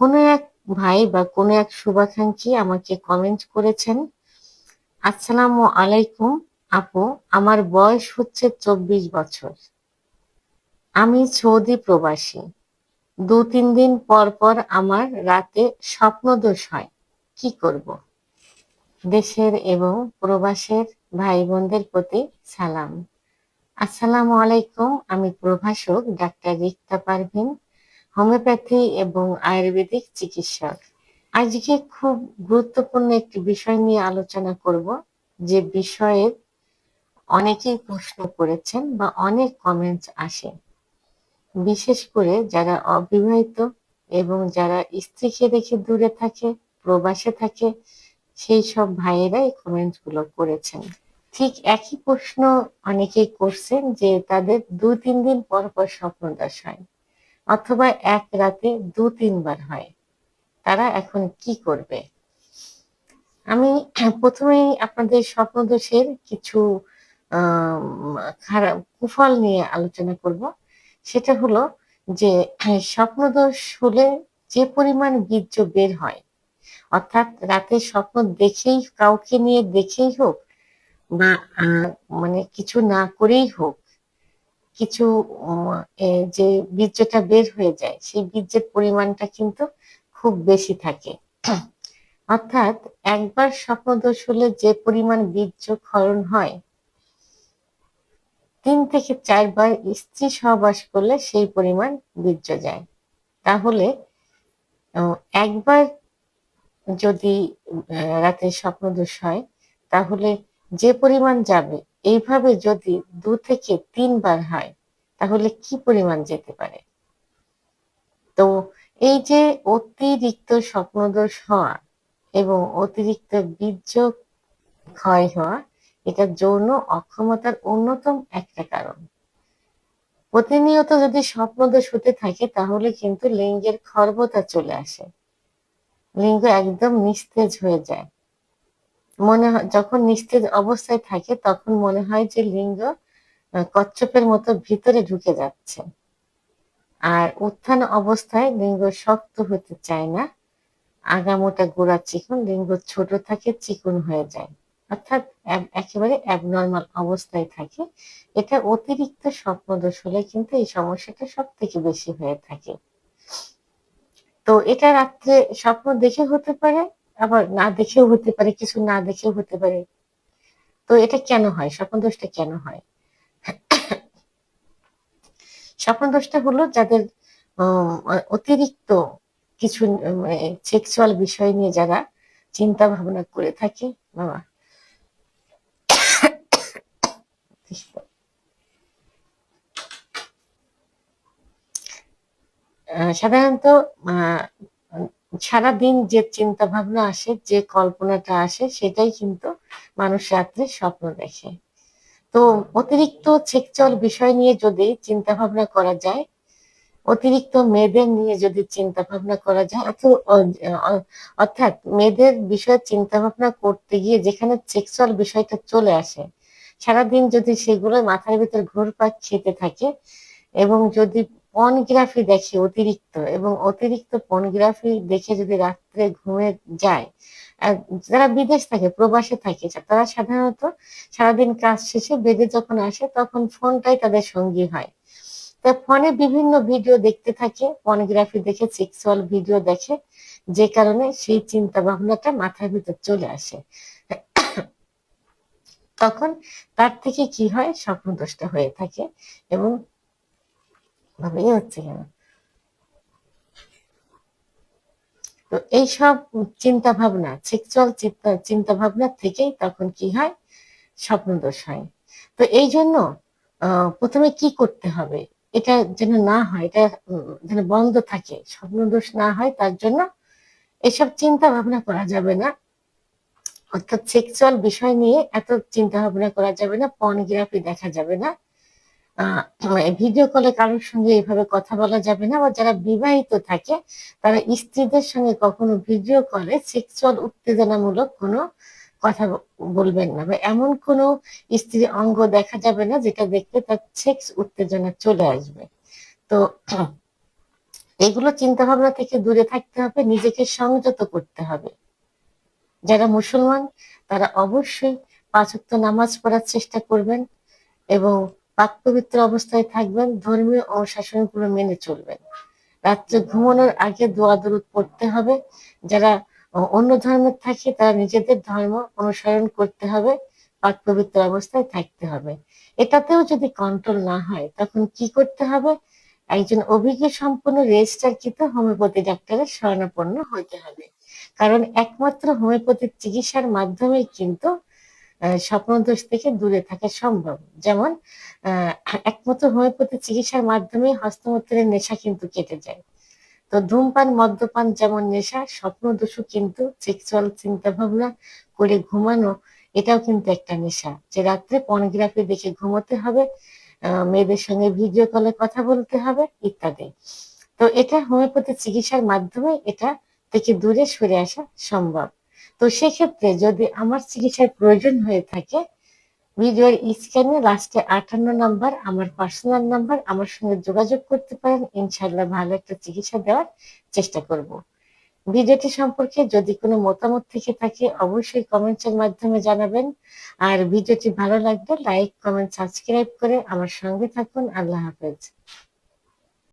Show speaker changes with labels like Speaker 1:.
Speaker 1: কোনো এক ভাই বা কোনো এক শুভাকাঙ্ক্ষী আমাকে কমেন্ট করেছেন, আসসালামু আলাইকুম আপু, আমার বয়স হচ্ছে 24 বছর। আমি সৌদি প্রবাসী। 2-3 দিন পর পর আমার রাতে স্বপ্নদোষ হয়। কি করব? দেশের এবং প্রবাসের ভাই বোনদের প্রতি সালাম। আসসালামু আলাইকুম, আমি প্রভাষক ডাক্তার রিক্তা পারভিন, হোমিওপ্যাথি এবং আয়ুর্বেদিক চিকিৎসক। আজকে খুব গুরুত্বপূর্ণ একটি বিষয় নিয়ে আলোচনা করব, যে বিষয়ে অনেকেই প্রশ্ন করেছেন বা অনেক কমেন্টস আসে। বিশেষ করে যারা অবিবাহিত এবং যারা স্ত্রীকে রেখে দূরে থাকে, প্রবাসে থাকে, সেই সব ভাইয়েরা এই কমেন্টস গুলো করেছেন। ঠিক একই প্রশ্ন অনেকেই করছেন যে তাদের 2-3 দিন পর পর স্বপ্নদোষ হয়, অথবা এক রাতে 2-3 বার হয়। তারা এখন কি করবে? আমি প্রথমেই আপনাদের স্বপ্নদোষের কিছু খারাপ কুফল নিয়ে আলোচনা করব। সেটা হলো যে স্বপ্নদোষ হলে যে পরিমাণ বীর্য বের হয়, অর্থাৎ রাতে স্বপ্ন দেখেই, কাউকে নিয়ে দেখেই হোক বা আহ, মানে কিছু না করেই হোক, কিছু যে বীর্যটা বের হয়ে যায়, সেই বীর্যের পরিমাণটা কিন্তু খুব বেশি থাকে। অর্থাৎ একবার স্বপ্নদোষ হলে যে পরিমাণ বীর্য ক্ষরণ হয়, 3 থেকে 4 বার স্ত্রী সহবাস করলে সেই পরিমাণ বীর্য যায়। তাহলে একবার যদি রাতে স্বপ্নদোষ হয়, তাহলে যে পরিমাণ যাবে, এইভাবে যদি 2 থেকে 3 বার হয়, তাহলে কি পরিমাণ যেতে পারে? তো এই যে অতিরিক্ত স্বপ্নদোষ হওয়া এবং অতিরিক্ত বীর্য ক্ষয় হওয়া, এটা যৌন অক্ষমতার অন্যতম একটা কারণ। প্রতিনিয়ত যদি স্বপ্নদোষ হতে থাকে, তাহলে কিন্তু লিঙ্গের খর্বতা চলে আসে, লিঙ্গ একদম নিস্তেজ হয়ে যায়। মনে হয় যখন নিস্তেজ অবস্থায় থাকে, তখন মনে হয় যে লিঙ্গ কচ্ছপের মতো ভিতরে ঢুকে যাচ্ছে। আর উত্থান অবস্থায় লিঙ্গ শক্ত হতে চায় না, আগামোটা গোড়া চিকন, লিঙ্গ ছোট থাকে, চিকন হয়ে যায়, অর্থাৎ একেবারে অ্যাবনর্মাল অবস্থায় থাকে। এটা অতিরিক্ত স্বপ্নদোষ হলে কিন্তু এই সমস্যাটা সব থেকে বেশি হয়ে থাকে। তো এটা রাত্রে স্বপ্ন দেখে হতে পারে, আবার না দেখেও হতে পারে, কিছু না দেখেও হতে পারে। তো এটা কেন হয়? স্বপ্নদোষটা কেন হয়? স্বপ্নদোষটা হলো যাদের অতিরিক্ত কিছু সেক্সুয়াল বিষয় নিয়ে যারা চিন্তা ভাবনা করে থাকে। বাবা, সাধারণত আহ সারাদিন যে চিন্তা ভাবনা আসে, যে কল্পনাটা আসে, সেটাই কিন্তু মানুষ রাত্রে স্বপ্ন দেখে। তো অতিরিক্ত সেক্সুয়াল বিষয় নিয়ে যদি চিন্তা ভাবনা করা যায়, অতিরিক্ত মেয়েদের নিয়ে যদি চিন্তা ভাবনা করা যায়, অর্থাৎ মেয়েদের বিষয়ে চিন্তা ভাবনা করতে গিয়ে যেখানে সেক্সুয়াল বিষয়টা চলে আসে, সারাদিন যদি সেগুলো মাথার ভিতর ঘুরপাক খেতে থাকে, এবং যদি পর্নোগ্রাফি দেখে অতিরিক্ত, এবং অতিরিক্ত পর্নোগ্রাফি দেখে যদি রাত্রে ঘুমে যায়, আর যারা বিদেশ থাকে, প্রবাসে থাকে, তারা সাধারণত সারাদিন কাজ শেষে বেডে যখন আসে, তখন ফোনটাই তাদের সঙ্গী হয়। তা ফোনে বিভিন্ন ভিডিও দেখতে থাকে, পর্নোগ্রাফি দেখে, সেক্সুয়াল ভিডিও দেখে, যে কারণে সেই চিন্তা ভাবনাটা মাথার ভিতর চলে আসে। তখন তার থেকে কি হয়, স্বপ্নদোষটা হয়ে থাকে। এবং ভাবেই হচ্ছে কেন, তো এইসব চিন্তা ভাবনা, সেক্সুয়াল চিন্তা ভাবনা থেকেই তখন কি হয়, স্বপ্নদোষ হয়। তো এই জন্য প্রথমে কি করতে হবে, এটা যেন না হয়, এটা যেন বন্ধ থাকে, স্বপ্নদোষ না হয়, তার জন্য এসব চিন্তা ভাবনা করা যাবে না। অর্থাৎ সেক্সুয়াল বিষয় নিয়ে এত চিন্তা ভাবনা করা যাবে না, পর্নোগ্রাফি দেখা যাবে না, ভিডিও কলে কারোর সঙ্গে এভাবে কথা বলা যাবে না। বা যারা বিবাহিত থাকে, তারা স্ত্রীদের সঙ্গে কখনো ভিডিও কলে সেক্সুয়াল উত্তেজনামূলক কোনো কথা বলবেন না, বা এমন কোনো স্ত্রীর অঙ্গ দেখা যাবে না যেটা দেখলে তার সেক্স উত্তেজনা চলে আসবে। তো এগুলো চিন্তা ভাবনা থেকে দূরে থাকতে হবে, নিজেকে সংযত করতে হবে। যারা মুসলমান তারা অবশ্যই ৫ ওয়াক্ত নামাজ পড়ার চেষ্টা করবেন এবং পাক পবিত্র অবস্থায় থাকবেন, ধর্মীয় অনুশাসনগুলো মেনে চলবেন। রাত্রে ঘুমানোর আগে দোয়া দরুদ পড়তে হবে। যারা অন্য ধর্মের থাকে তারা নিজেদের ধর্ম অনুসরণ করতে হবে, পাক পবিত্র অবস্থায় থাকতে হবে। এটাতেও যদি কন্ট্রোল না হয় তখন কি করতে হবে? একজন অভিজ্ঞ সম্পন্ন রেজিস্টারকৃত হোমিওপ্যাথি ডাক্তারের শরণাপন্ন হইতে হবে। কারণ একমাত্র হোমিওপ্যাথিক চিকিৎসার মাধ্যমেই কিন্তু স্বপ্নদোষ থেকে দূরে থাকা সম্ভব। যেমন একমাত্র হোমিওপ্যাথি চিকিৎসার মাধ্যমে হস্তমৈথুনের নেশা কিন্তু কেটে যায়। তো ধূমপান, মদ্যপান যেমন নেশা, স্বপ্নদোষও কিন্তু সেক্সুয়াল চিন্তাভাবনা করে ঘুমানো এটাও কিন্তু একটা নেশা। যে রাত্রে পর্নোগ্রাফি দেখে ঘুমোতে হবে, মেয়েদের সঙ্গে ভিডিও কলে কথা বলতে হবে ইত্যাদি। তো এটা হোমিওপ্যাথি চিকিৎসার মাধ্যমে এটা থেকে দূরে সরে আসা সম্ভব। তো সেক্ষেত্রে যদি আমার চিকিৎসার প্রয়োজন হয়ে থাকে, ভিডিওর স্ক্রিনে লাস্টে ৫৮ নাম্বার আমার পার্সোনাল নাম্বার, আমার সঙ্গে যোগাযোগ করতে পারেন। ইনশাআল্লাহ ভালো একটা চিকিৎসা দেওয়ার চেষ্টা করব। ভিডিওটি সম্পর্কে যদি কোনো মতামত থেকে থাকে অবশ্যই কমেন্টসের মাধ্যমে জানাবেন। আর ভিডিওটি ভালো লাগলে লাইক, কমেন্ট, সাবস্ক্রাইব করে আমার সঙ্গে থাকুন। আল্লাহ হাফেজ।